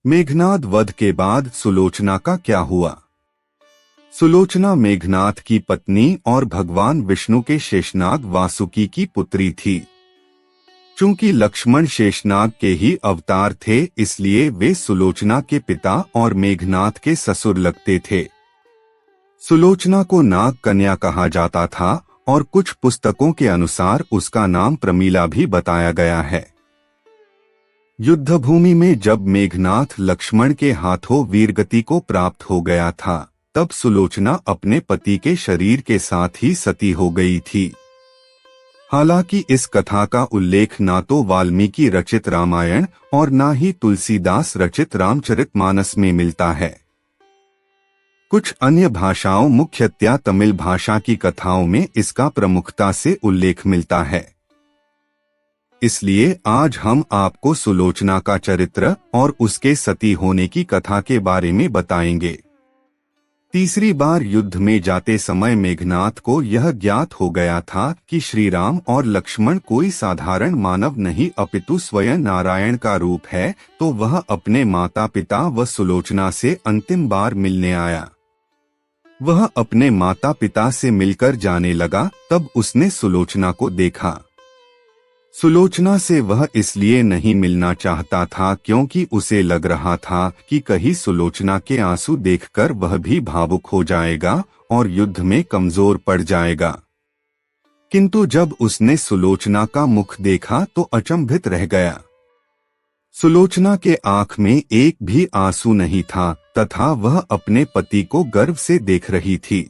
मेघनाद वध के बाद सुलोचना का क्या हुआ। सुलोचना मेघनाद की पत्नी और भगवान विष्णु के शेषनाग वासुकी की पुत्री थी। चूंकि लक्ष्मण शेषनाग के ही अवतार थे, इसलिए वे सुलोचना के पिता और मेघनाद के ससुर लगते थे। सुलोचना को नाग कन्या कहा जाता था और कुछ पुस्तकों के अनुसार उसका नाम प्रमीला भी बताया गया है। युद्धभूमि में जब मेघनाद लक्ष्मण के हाथों वीरगति को प्राप्त हो गया था, तब सुलोचना अपने पति के शरीर के साथ ही सती हो गई थी। हालांकि इस कथा का उल्लेख ना तो वाल्मीकि रचित रामायण और ना ही तुलसीदास रचित रामचरितमानस में मिलता है। कुछ अन्य भाषाओं, मुख्यतया तमिल भाषा की कथाओं में इसका प्रमुखता से उल्लेख मिलता है। इसलिए आज हम आपको सुलोचना का चरित्र और उसके सती होने की कथा के बारे में बताएंगे। तीसरी बार युद्ध में जाते समय मेघनाद को यह ज्ञात हो गया था कि श्री राम और लक्ष्मण कोई साधारण मानव नहीं अपितु स्वयं नारायण का रूप है, तो वह अपने माता पिता व सुलोचना से अंतिम बार मिलने आया। वह अपने माता पिता से मिलकर जाने लगा, तब उसने सुलोचना को देखा। सुलोचना से वह इसलिए नहीं मिलना चाहता था क्योंकि उसे लग रहा था कि कहीं सुलोचना के आंसू देखकर वह भी भावुक हो जाएगा और युद्ध में कमजोर पड़ जाएगा। किंतु जब उसने सुलोचना का मुख देखा तो अचंभित रह गया। सुलोचना के आंख में एक भी आंसू नहीं था तथा वह अपने पति को गर्व से देख रही थी।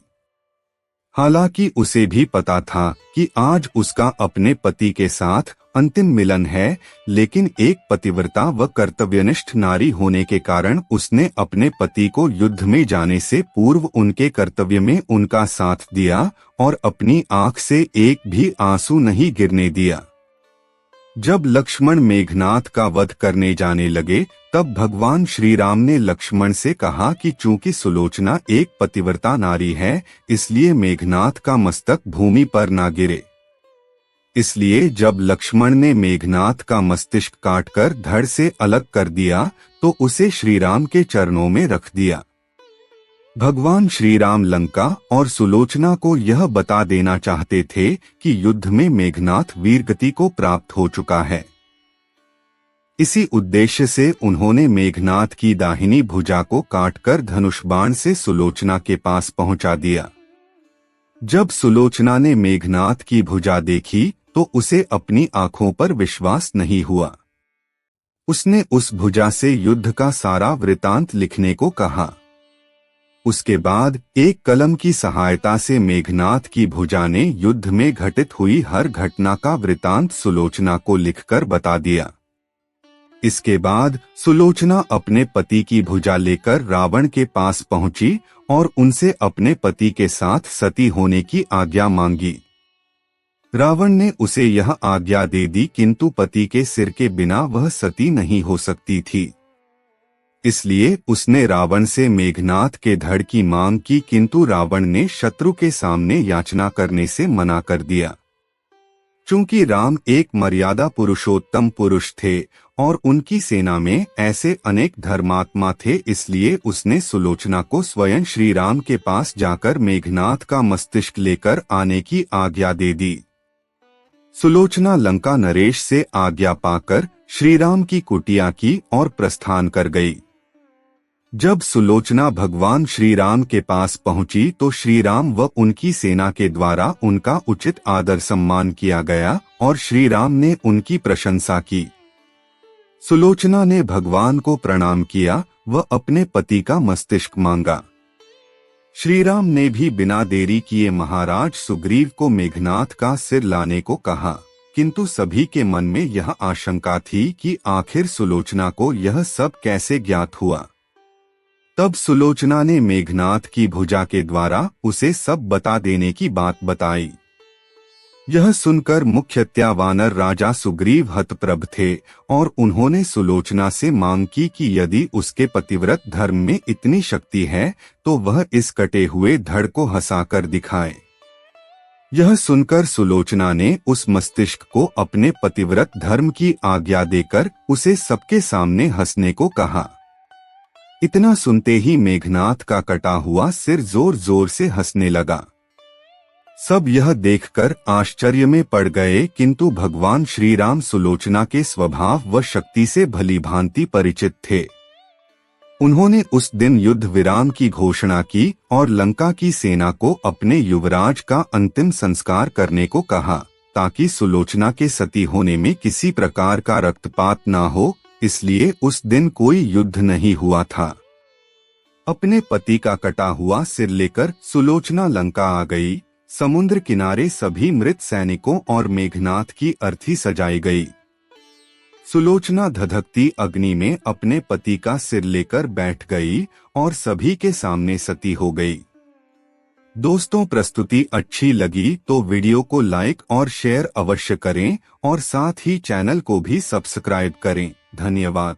हालांकि उसे भी पता था कि आज उसका अपने पति के साथ अंतिम मिलन है, लेकिन एक पतिव्रता व कर्तव्यनिष्ठ नारी होने के कारण उसने अपने पति को युद्ध में जाने से पूर्व उनके कर्तव्य में उनका साथ दिया और अपनी आंख से एक भी आंसू नहीं गिरने दिया। जब लक्ष्मण मेघनाद का वध करने जाने लगे, तब भगवान श्री राम ने लक्ष्मण से कहा कि चूंकि सुलोचना एक पतिव्रता नारी है, इसलिए मेघनाद का मस्तक भूमि पर ना गिरे। इसलिए जब लक्ष्मण ने मेघनाद का मस्तिष्क काटकर धड़ से अलग कर दिया, तो उसे श्री राम के चरणों में रख दिया। भगवान श्री राम लंका और सुलोचना को यह बता देना चाहते थे कि युद्ध में मेघनाद वीरगति को प्राप्त हो चुका है। इसी उद्देश्य से उन्होंने मेघनाद की दाहिनी भुजा को काटकर धनुष बाण से सुलोचना के पास पहुंचा दिया। जब सुलोचना ने मेघनाद की भुजा देखी तो उसे अपनी आंखों पर विश्वास नहीं हुआ। उसने उस भुजा से युद्ध का सारा वृतांत लिखने को कहा। उसके बाद एक कलम की सहायता से मेघनाद की भुजा ने युद्ध में घटित हुई हर घटना का वृतांत सुलोचना को लिखकर बता दिया। इसके बाद सुलोचना अपने पति की भुजा लेकर रावण के पास पहुंची और उनसे अपने पति के साथ सती होने की आज्ञा मांगी। रावण ने उसे यह आज्ञा दे दी, किंतु पति के सिर के बिना वह सती नहीं हो सकती थी। इसलिए उसने रावण से मेघनाद के धड़ की मांग की, किंतु रावण ने शत्रु के सामने याचना करने से मना कर दिया। चूंकि राम एक मर्यादा पुरुषोत्तम पुरुष थे और उनकी सेना में ऐसे अनेक धर्मात्मा थे, इसलिए उसने सुलोचना को स्वयं श्री राम के पास जाकर मेघनाद का मस्तिष्क लेकर आने की आज्ञा दे दी। सुलोचना लंका नरेश से आज्ञा पाकर श्री राम की कुटिया की और प्रस्थान कर गई। जब सुलोचना भगवान श्री राम के पास पहुंची तो श्री राम व उनकी सेना के द्वारा उनका उचित आदर सम्मान किया गया और श्री राम ने उनकी प्रशंसा की। सुलोचना ने भगवान को प्रणाम किया व अपने पति का मस्तिष्क मांगा। श्री राम ने भी बिना देरी किए महाराज सुग्रीव को मेघनाद का सिर लाने को कहा, किंतु सभी के मन में यह आशंका थी कि आखिर सुलोचना को यह सब कैसे ज्ञात हुआ। तब सुलोचना ने मेघनाद की भुजा के द्वारा उसे सब बता देने की बात बताई। यह सुनकर मुख्यतया वानर राजा सुग्रीव हतप्रभ थे और उन्होंने सुलोचना से मांग की कि यदि उसके पतिव्रत धर्म में इतनी शक्ति है तो वह इस कटे हुए धड़ को हंसाकर दिखाए। यह सुनकर सुलोचना ने उस मस्तिष्क को अपने पतिव्रत धर्म की आज्ञा देकर उसे सबके सामने हंसने को कहा। इतना सुनते ही मेघनाथ का कटा हुआ सिर जोर जोर से हंसने लगा। सब यह देखकर आश्चर्य में पड़ गए, किंतु भगवान श्री राम सुलोचना के स्वभाव व शक्ति से भली भांति परिचित थे। उन्होंने उस दिन युद्ध विराम की घोषणा की और लंका की सेना को अपने युवराज का अंतिम संस्कार करने को कहा, ताकि सुलोचना के सती होने में किसी प्रकार का रक्तपात न हो, इसलिए उस दिन कोई युद्ध नहीं हुआ था। अपने पति का कटा हुआ सिर लेकर सुलोचना लंका आ गई। समुद्र किनारे सभी मृत सैनिकों और मेघनाथ की अर्थी सजाई गई। सुलोचना धधकती अग्नि में अपने पति का सिर लेकर बैठ गई और सभी के सामने सती हो गई। दोस्तों, प्रस्तुति अच्छी लगी तो वीडियो को लाइक और शेयर अवश्य करें और साथ ही चैनल को भी सब्सक्राइब करें। धन्यवाद।